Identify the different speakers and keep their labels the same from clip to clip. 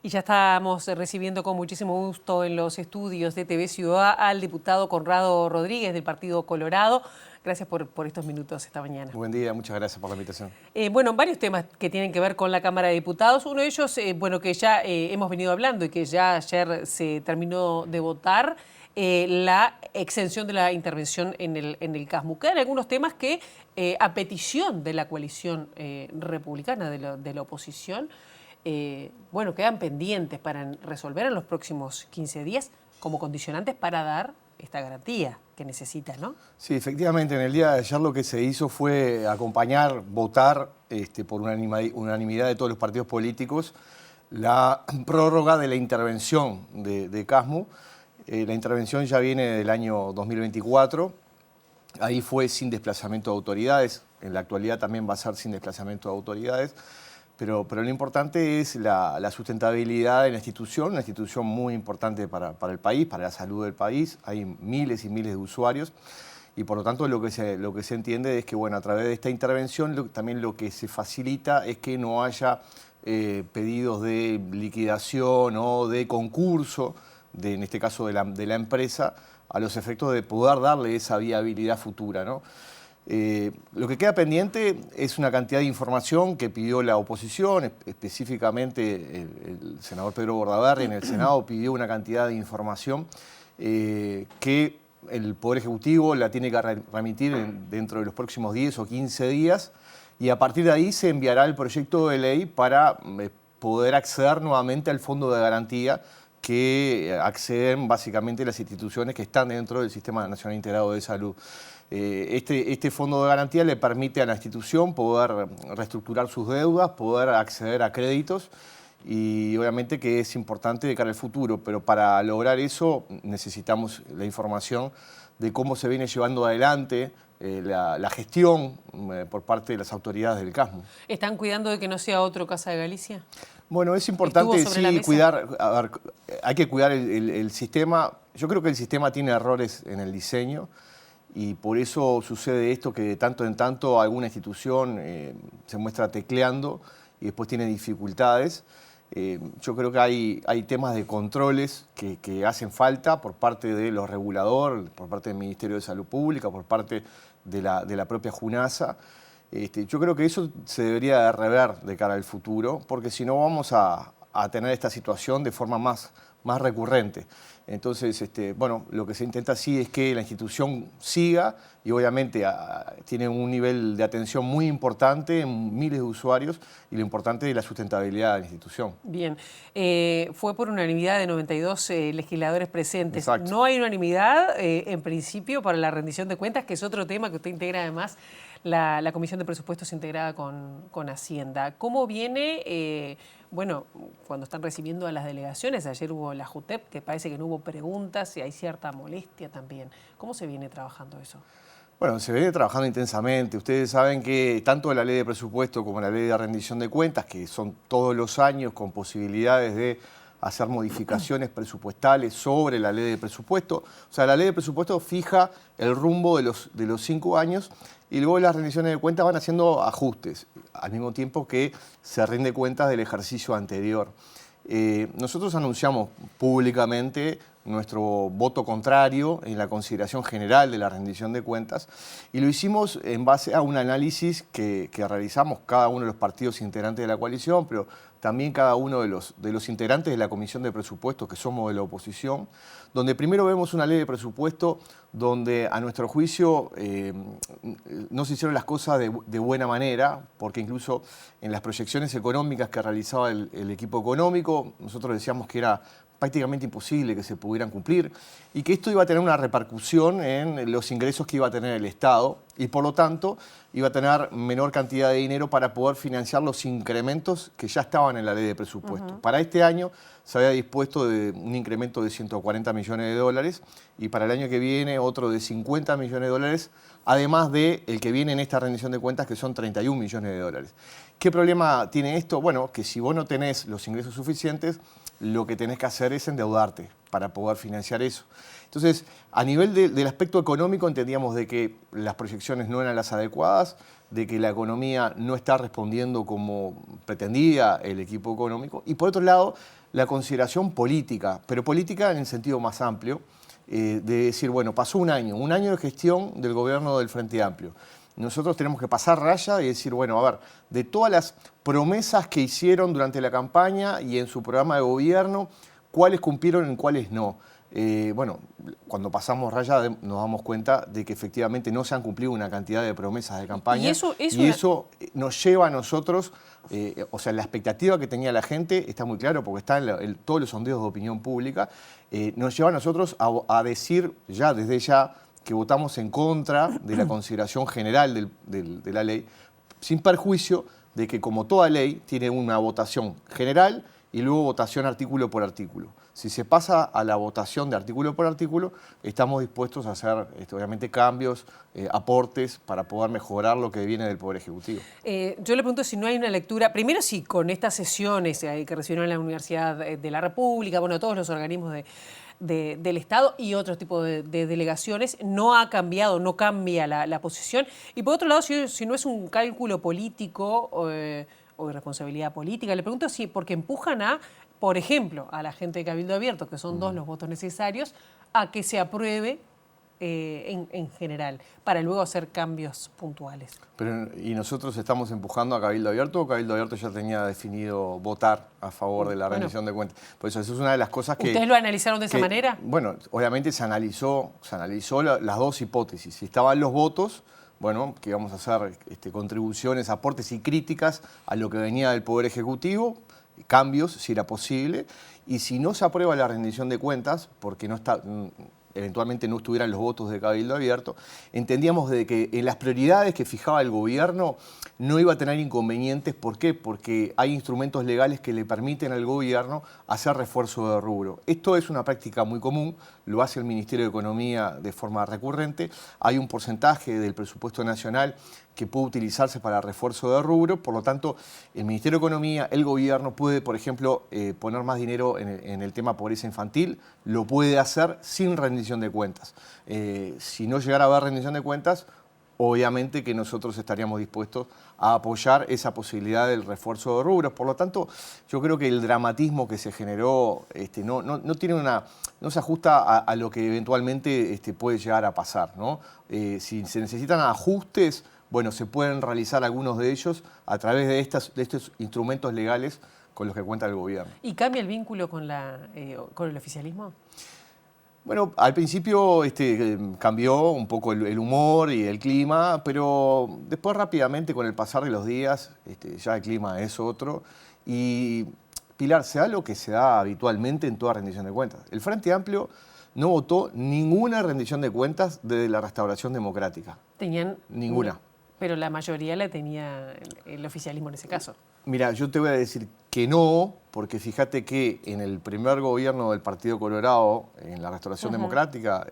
Speaker 1: Y ya estamos recibiendo con muchísimo gusto en los estudios de TV Ciudad al diputado Conrado Rodríguez del Partido Colorado. Gracias por estos minutos esta mañana.
Speaker 2: Buen día, muchas gracias por la invitación.
Speaker 1: Bueno, varios temas que tienen que ver con la Cámara de Diputados. Uno de ellos, bueno, que ya hemos venido hablando y que ya ayer se terminó de votar, la exención de la intervención en el CASMU. Quedan algunos temas que, a petición de la coalición republicana, de la oposición, bueno, quedan pendientes para resolver en los próximos 15 días como condicionantes para dar esta garantía que necesita, ¿no?
Speaker 2: Sí, efectivamente, en el día de ayer lo que se hizo fue acompañar, votar por unanimidad de todos los partidos políticos la prórroga de la intervención de CASMU. La intervención ya viene del año 2024, ahí fue sin desplazamiento de autoridades, en la actualidad también va a ser sin desplazamiento de autoridades. Pero lo importante es la sustentabilidad de la institución, una institución muy importante para el país, para la salud del país. Hay miles y miles de usuarios y por lo tanto lo que se entiende es que bueno, a través de esta intervención también lo que se facilita es que no haya pedidos de liquidación o de concurso, en este caso de la empresa, a los efectos de poder darle esa viabilidad futura, ¿no? Lo que queda pendiente es una cantidad de información que pidió la oposición, específicamente el senador Pedro Bordaberry en el Senado pidió una cantidad de información que el Poder Ejecutivo la tiene que remitir dentro de los próximos 10 o 15 días y a partir de ahí se enviará el proyecto de ley para poder acceder nuevamente al Fondo de Garantía que acceden básicamente las instituciones que están dentro del Sistema Nacional Integrado de Salud. Este fondo de garantía le permite a la institución poder reestructurar sus deudas, poder acceder a créditos y obviamente que es importante de cara al futuro, pero para lograr eso necesitamos la información de cómo se viene llevando adelante la gestión por parte de las autoridades del CASMU.
Speaker 1: ¿Están cuidando de que no sea otro Casa de Galicia?
Speaker 2: Bueno, es importante sí cuidar, hay que cuidar el sistema. Yo creo que el sistema tiene errores en el diseño. Y por eso sucede esto que de tanto en tanto alguna institución se muestra tecleando y después tiene dificultades. Yo creo que hay temas de controles que hacen falta por parte de los reguladores, por parte del Ministerio de Salud Pública, por parte de la propia JUNASA. Yo creo que eso se debería de rever de cara al futuro, porque si no vamos a tener esta situación de forma más recurrente. Entonces, bueno, lo que se intenta sí es que la institución siga y obviamente tiene un nivel de atención muy importante en miles de usuarios y lo importante es la sustentabilidad de la institución.
Speaker 1: Bien, fue por unanimidad de 92 legisladores presentes.
Speaker 2: Exacto.
Speaker 1: No hay unanimidad en principio para la rendición de cuentas, que es otro tema que usted integra además la Comisión de Presupuestos integrada con Hacienda. ¿Cómo viene, bueno, cuando están recibiendo a las delegaciones? Ayer hubo la JUTEP, que parece que no hubo preguntas y hay cierta molestia también. ¿Cómo se viene trabajando eso?
Speaker 2: Bueno, se viene trabajando intensamente. Ustedes saben que tanto la ley de presupuesto como la ley de rendición de cuentas, que son todos los años con posibilidades de hacer modificaciones presupuestales sobre la ley de presupuesto. O sea, la ley de presupuesto fija el rumbo de los 5 años y luego las rendiciones de cuentas van haciendo ajustes, al mismo tiempo que se rinde cuentas del ejercicio anterior. Nosotros anunciamos públicamente nuestro voto contrario en la consideración general de la rendición de cuentas y lo hicimos en base a un análisis que realizamos cada uno de los partidos integrantes de la coalición, pero también cada uno de los integrantes de la Comisión de Presupuestos que somos de la oposición, donde primero vemos una ley de presupuesto donde a nuestro juicio no se hicieron las cosas de buena manera, porque incluso en las proyecciones económicas que realizaba el equipo económico, nosotros decíamos que era prácticamente imposible que se pudieran cumplir y que esto iba a tener una repercusión en los ingresos que iba a tener el Estado y por lo tanto iba a tener menor cantidad de dinero para poder financiar los incrementos que ya estaban en la ley de presupuesto. Para este año se había dispuesto de un incremento de 140 millones de dólares y para el año que viene otro de 50 millones de dólares, además del que viene en esta rendición de cuentas que son 31 millones de dólares. ¿Qué problema tiene esto? Bueno, que si vos no tenés los ingresos suficientes, lo que tenés que hacer es endeudarte para poder financiar eso. Entonces, a nivel del aspecto económico entendíamos de que las proyecciones no eran las adecuadas, de que la economía no está respondiendo como pretendía el equipo económico. Y por otro lado, la consideración política, pero política en el sentido más amplio, de decir, bueno, pasó un año de gestión del gobierno del Frente Amplio. Nosotros tenemos que pasar raya y decir, bueno, a ver, de todas las promesas que hicieron durante la campaña y en su programa de gobierno, ¿cuáles cumplieron y cuáles no? Bueno, cuando pasamos raya nos damos cuenta de que efectivamente no se han cumplido una cantidad de promesas de campaña y eso nos lleva a nosotros, o sea, la expectativa que tenía la gente está muy claro porque está en todos los sondeos de opinión pública, nos lleva a nosotros a decir ya desde ya que votamos en contra de la consideración general de la ley, sin perjuicio de que como toda ley tiene una votación general y luego votación artículo por artículo. Si se pasa a la votación de artículo por artículo, estamos dispuestos a hacer obviamente cambios, aportes para poder mejorar lo que viene del Poder Ejecutivo.
Speaker 1: Yo le pregunto si no hay una lectura, primero si con estas sesiones que recibieron en la Universidad de la República, bueno, todos los organismos del Estado y otros tipos de delegaciones, no ha cambiado, no cambia la posición. Y por otro lado, si no es un cálculo político o irresponsabilidad política, le pregunto si porque empujan por ejemplo, a la gente de Cabildo Abierto, que son 2 los votos necesarios, a que se apruebe en general, para luego hacer cambios puntuales.
Speaker 2: ¿Y nosotros estamos empujando a Cabildo Abierto o Cabildo Abierto ya tenía definido votar a favor de la rendición de cuentas? Por eso es una de las cosas que...
Speaker 1: ¿Ustedes lo analizaron de esa manera?
Speaker 2: Bueno, obviamente se analizó las 2 hipótesis. Si estaban los votos, bueno, que íbamos a hacer contribuciones, aportes y críticas a lo que venía del Poder Ejecutivo, cambios, si era posible, y si no se aprueba la rendición de cuentas, porque eventualmente no estuvieran los votos de Cabildo Abierto, entendíamos de que en las prioridades que fijaba el gobierno no iba a tener inconvenientes. ¿Por qué? Porque hay instrumentos legales que le permiten al gobierno hacer refuerzo de rubro. Esto es una práctica muy común, lo hace el Ministerio de Economía de forma recurrente. Hay un porcentaje del presupuesto nacional que puede utilizarse para refuerzo de rubro, por lo tanto, el Ministerio de Economía, el gobierno puede, por ejemplo, poner más dinero en el tema pobreza infantil, lo puede hacer sin rendición de cuentas. Si no llegara a haber rendición de cuentas, obviamente que nosotros estaríamos dispuestos a apoyar esa posibilidad del refuerzo de rubros. Por lo tanto, yo creo que el dramatismo que se generó no se ajusta a lo que eventualmente puede llegar a pasar, ¿no? Si se necesitan ajustes, bueno, se pueden realizar algunos de ellos a través de estos instrumentos legales con los que cuenta el gobierno.
Speaker 1: ¿Y cambia el vínculo con el oficialismo?
Speaker 2: Bueno, al principio cambió un poco el humor y el clima, pero después rápidamente con el pasar de los días ya el clima es otro. Y Pilar, se da lo que se da habitualmente en toda rendición de cuentas. El Frente Amplio no votó ninguna rendición de cuentas desde la Restauración Democrática.
Speaker 1: ¿Tenían?
Speaker 2: Ninguna.
Speaker 1: Pero la mayoría la tenía el oficialismo en ese caso.
Speaker 2: Mira, yo te voy a decir que no, porque fíjate que en el primer gobierno del Partido Colorado, en la Restauración Democrática,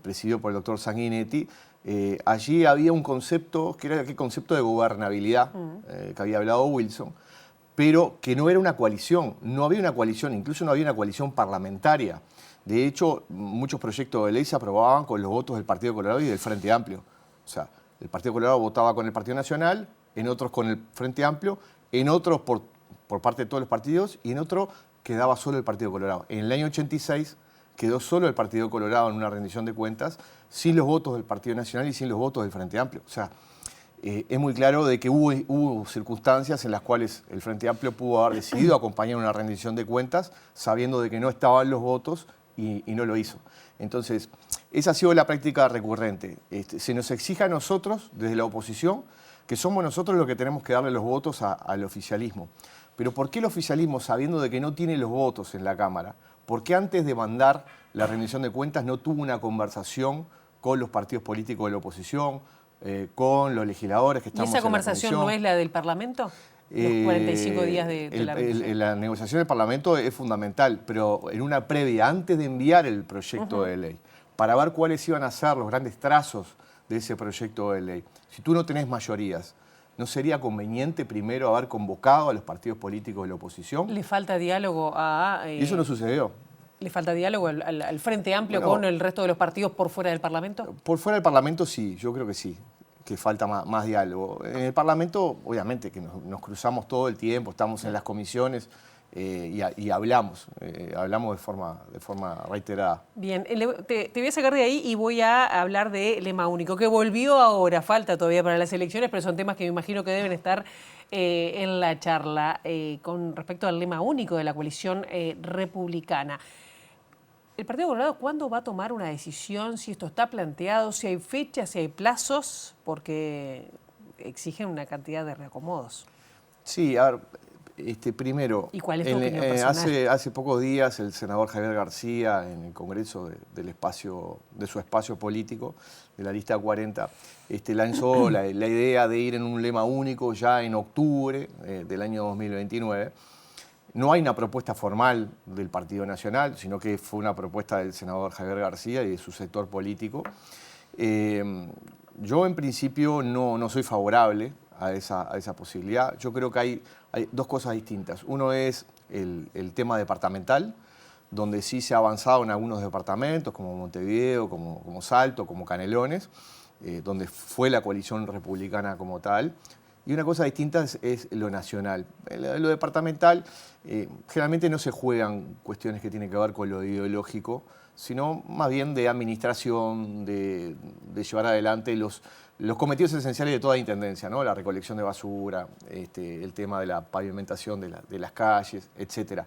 Speaker 2: presidido por el doctor Sanguinetti, allí había un concepto, que era el concepto de gobernabilidad, que había hablado Wilson, pero que no era una coalición, no había una coalición, incluso no había una coalición parlamentaria. De hecho, muchos proyectos de ley se aprobaban con los votos del Partido Colorado y del Frente Amplio. O sea, el Partido Colorado votaba con el Partido Nacional, en otros con el Frente Amplio, en otros por parte de todos los partidos y en otro quedaba solo el Partido Colorado. En el año 86 quedó solo el Partido Colorado en una rendición de cuentas, sin los votos del Partido Nacional y sin los votos del Frente Amplio. O sea, es muy claro de que hubo circunstancias en las cuales el Frente Amplio pudo haber decidido acompañar una rendición de cuentas sabiendo de que no estaban los votos y no lo hizo. Entonces, esa ha sido la práctica recurrente. Se nos exige a nosotros, desde la oposición, que somos nosotros los que tenemos que darle los votos al oficialismo. Pero ¿por qué el oficialismo, sabiendo de que no tiene los votos en la Cámara, por qué antes de mandar la rendición de cuentas no tuvo una conversación con los partidos políticos de la oposición, con los legisladores que estamos en la comisión?
Speaker 1: ¿Y esa conversación no es la del Parlamento? Los 45 días de la rendición.
Speaker 2: La negociación del Parlamento es fundamental, pero en una previa, antes de enviar el proyecto de ley, para ver cuáles iban a ser los grandes trazos de ese proyecto de ley. Si tú no tenés mayorías, ¿no sería conveniente primero haber convocado a los partidos políticos de la oposición?
Speaker 1: ¿Le falta diálogo
Speaker 2: Y eso no sucedió.
Speaker 1: ¿Le falta diálogo al Frente Amplio con el resto de los partidos por fuera del Parlamento?
Speaker 2: Por fuera del Parlamento sí, yo creo que sí, que falta más diálogo. En el Parlamento, obviamente, que nos cruzamos todo el tiempo, estamos en las comisiones, y hablamos de forma reiterada.
Speaker 1: Bien, te voy a sacar de ahí y voy a hablar de lema único, que volvió ahora, falta todavía para las elecciones, pero son temas que me imagino que deben estar en la charla con respecto al lema único de la coalición republicana. ¿El Partido Colorado cuándo va a tomar una decisión? Si esto está planteado, si hay fechas, si hay plazos, porque exigen una cantidad de reacomodos.
Speaker 2: Sí, a ver, primero,
Speaker 1: ¿Y cuál es tu opinión personal?
Speaker 2: hace pocos días el senador Javier García, en el Congreso de su espacio político, de la lista 40, lanzó la idea de ir en un lema único ya en octubre del año 2029. No hay una propuesta formal del Partido Nacional, sino que fue una propuesta del senador Javier García y de su sector político. Yo, en principio, no soy favorable a esa posibilidad. Yo creo que hay dos cosas distintas. Uno es el tema departamental, donde sí se ha avanzado en algunos departamentos, como Montevideo, como Salto, como Canelones, donde fue la coalición republicana como tal. Y una cosa distinta es lo nacional. Lo departamental, generalmente no se juegan cuestiones que tienen que ver con lo ideológico, sino más bien de administración, de llevar adelante los cometidos esenciales de toda intendencia, ¿no? La recolección de basura, el tema de la pavimentación de las calles, etc.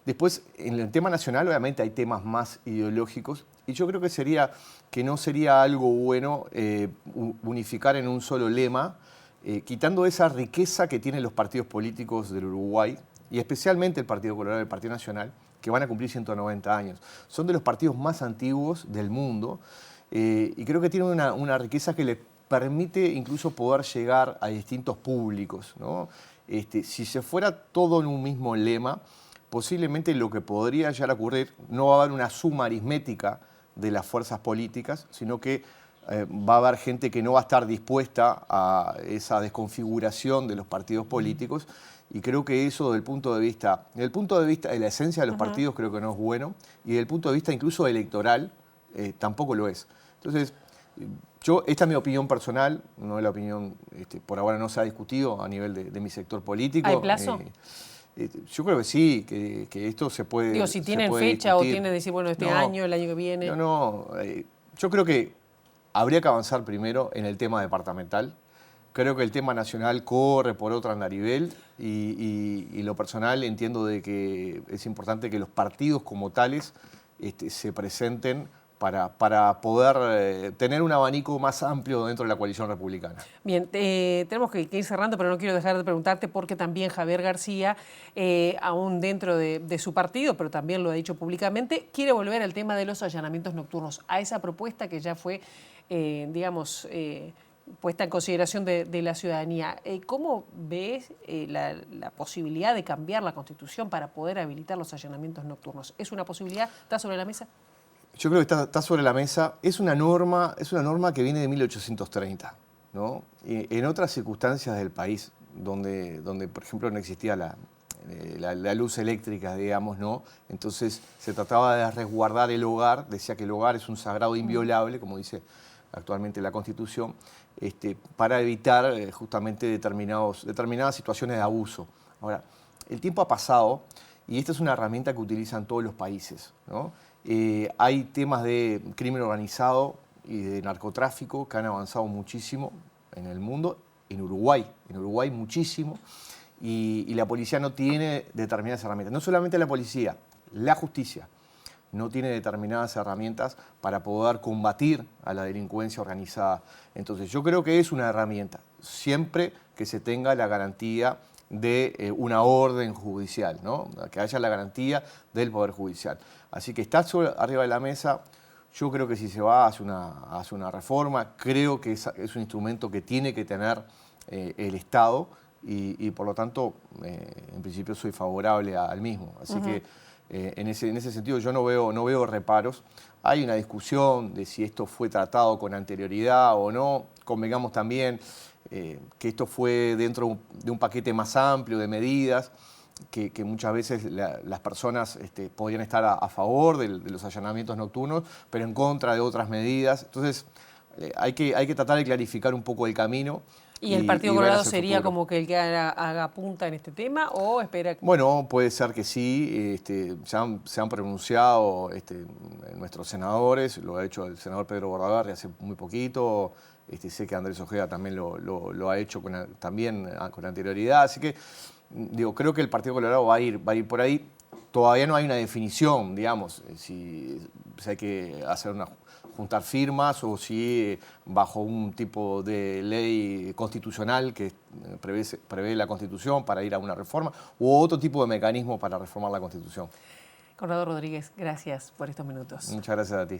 Speaker 2: Después, en el tema nacional, obviamente hay temas más ideológicos, y yo creo que no sería algo bueno unificar en un solo lema, quitando esa riqueza que tienen los partidos políticos del Uruguay, y especialmente el Partido Colorado y el Partido Nacional, que van a cumplir 190 años. Son de los partidos más antiguos del mundo, y creo que tienen una riqueza que les permite incluso poder llegar a distintos públicos, ¿no? Si se fuera todo en un mismo lema, posiblemente lo que podría llegar a ocurrir, no va a haber una suma aritmética de las fuerzas políticas, sino que va a haber gente que no va a estar dispuesta a esa desconfiguración de los partidos políticos, y creo que eso desde el punto de vista de la esencia de los partidos, creo que no es bueno, y desde el punto de vista incluso electoral tampoco lo es. Entonces, esta es mi opinión personal, no es la opinión, por ahora no se ha discutido a nivel de mi sector político.
Speaker 1: ¿Hay plazo?
Speaker 2: Yo creo que sí, que esto se puede.
Speaker 1: Digo, si tienen fecha
Speaker 2: discutir.
Speaker 1: o tienen decir, bueno, año, el año que viene.
Speaker 2: Yo creo que habría que avanzar primero en el tema departamental. Creo que el tema nacional corre por otro andarivel, y lo personal entiendo de que es importante que los partidos como tales se presenten para poder tener un abanico más amplio dentro de la coalición republicana.
Speaker 1: Bien, tenemos que ir cerrando, pero no quiero dejar de preguntarte porque también Javier García, aún dentro de su partido, pero también lo ha dicho públicamente, quiere volver al tema de los allanamientos nocturnos, a esa propuesta que ya fue, puesta en consideración de la ciudadanía. ¿Cómo ves la posibilidad de cambiar la Constitución para poder habilitar los allanamientos nocturnos? ¿Es una posibilidad? ¿Está sobre la mesa?
Speaker 2: Yo creo que está sobre la mesa. Es una norma que viene de 1830, ¿no? Y en otras circunstancias del país, donde por ejemplo, no existía la luz eléctrica, digamos, ¿no? Entonces se trataba de resguardar el hogar, decía que el hogar es un sagrado inviolable, como dice actualmente la Constitución, para evitar justamente determinadas situaciones de abuso. Ahora, el tiempo ha pasado y esta es una herramienta que utilizan todos los países, ¿no? Hay temas de crimen organizado y de narcotráfico que han avanzado muchísimo en el mundo, en Uruguay muchísimo, y la policía no tiene determinadas herramientas. No solamente la policía, la justicia no tiene determinadas herramientas para poder combatir a la delincuencia organizada. Entonces yo creo que es una herramienta, siempre que se tenga la garantía de una orden judicial, ¿no? Que haya la garantía del Poder Judicial. Así que está arriba de la mesa. Yo creo que si se va hace una reforma, creo que es un instrumento que tiene que tener el Estado, y por lo tanto, en principio soy favorable al mismo. Así que en ese sentido yo no veo reparos. Hay una discusión de si esto fue tratado con anterioridad o no. Convengamos también que esto fue dentro de un paquete más amplio de medidas, que muchas veces las personas podrían estar a favor de los allanamientos nocturnos, pero en contra de otras medidas. Entonces hay que tratar de clarificar un poco el camino.
Speaker 1: ¿Y el Partido
Speaker 2: ver
Speaker 1: Colorado
Speaker 2: hacia el
Speaker 1: sería
Speaker 2: futuro.
Speaker 1: como que el que haga punta en este tema o espera que...
Speaker 2: Bueno, puede ser que sí. Se han pronunciado nuestros senadores, lo ha hecho el senador Pedro Bordaberry hace muy poquito. Sé que Andrés Ojeda también lo ha hecho también con anterioridad. Así que, digo, creo que el Partido Colorado va a ir por ahí. Todavía no hay una definición, digamos, si hay que juntar firmas o si bajo un tipo de ley constitucional que prevé la Constitución para ir a una reforma u otro tipo de mecanismo para reformar la Constitución.
Speaker 1: Conrado Rodríguez, gracias por estos minutos.
Speaker 2: Muchas gracias a ti.